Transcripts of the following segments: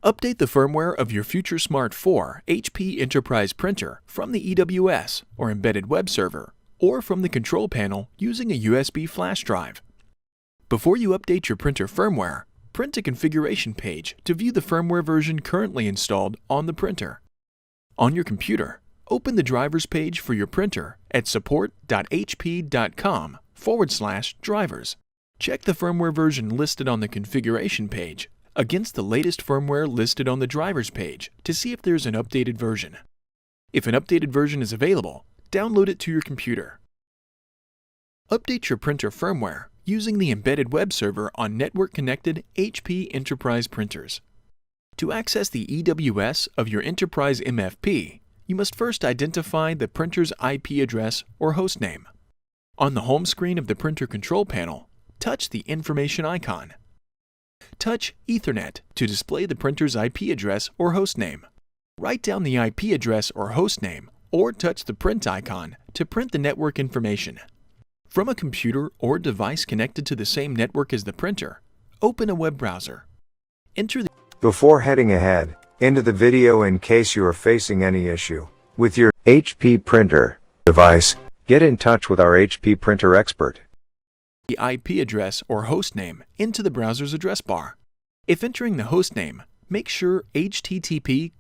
Update the firmware of your Future Smart 4 HP Enterprise printer from the EWS or embedded web server, or from the control panel using a USB flash drive. Before you update your printer firmware, print a configuration page to view the firmware version currently installed on the printer. On your computer, open the drivers page for your printer at support.hp.com/drivers. Check the firmware version listed on the configuration page against the latest firmware listed on the drivers page to see if there's an updated version. If an updated version is available, download it to your computer. Update your printer firmware using the embedded web server on network-connected HP Enterprise printers. To access the EWS of your Enterprise MFP, you must first identify the printer's IP address or hostname. On the home screen of the printer control panel, touch the information icon. Touch Ethernet to display the printer's IP address or hostname. Write down the IP address or hostname, or touch the print icon to print the network information. From a computer or device connected to the same network as the printer, open a web browser. Before heading ahead into the video, in case you are facing any issue with your HP printer device, get in touch with our HP printer expert. The IP address or hostname into the browser's address bar. If entering the hostname, make sure http://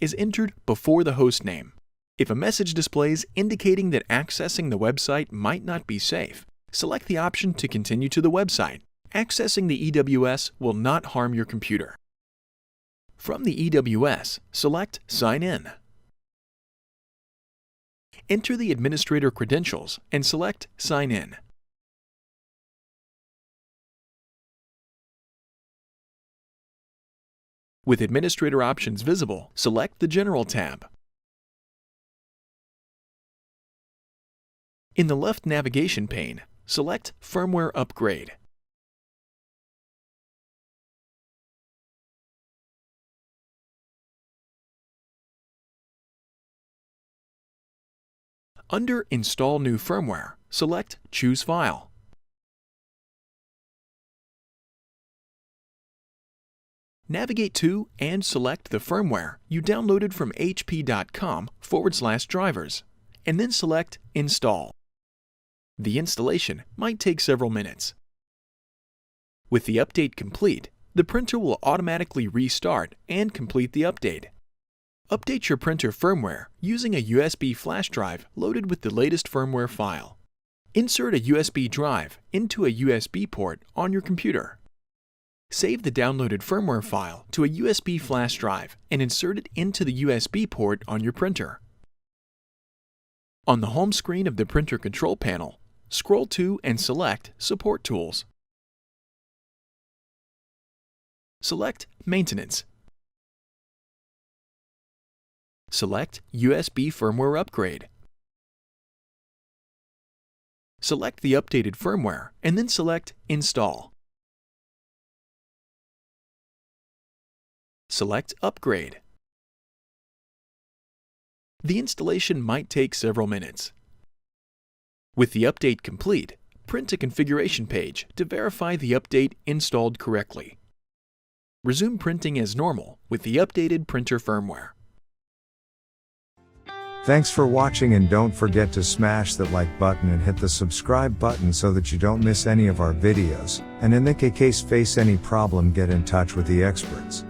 is entered before the hostname. If a message displays indicating that accessing the website might not be safe, select the option to continue to the website. Accessing the EWS will not harm your computer. From the EWS, select Sign In. Enter the administrator credentials and select Sign In. With administrator options visible, select the General tab. In the left navigation pane, select Firmware Upgrade. Under Install New Firmware, select Choose File. Navigate to and select the firmware you downloaded from hp.com/drivers, and then select Install. The installation might take several minutes. With the update complete, the printer will automatically restart and complete the update. Update your printer firmware using a USB flash drive loaded with the latest firmware file. Insert a USB drive into a USB port on your computer. Save the downloaded firmware file to a USB flash drive and insert it into the USB port on your printer. On the home screen of the printer control panel, scroll to and select Support Tools. Select Maintenance. Select USB Firmware Upgrade. Select the updated firmware and then select Install. Select Upgrade. The installation might take several minutes. With the update complete, print a configuration page to verify the update installed correctly. Resume printing as normal with the updated printer firmware. Thanks for watching, and don't forget to smash that like button and hit the subscribe button so that you don't miss any of our videos. And in the case face any problem, get in touch with the experts.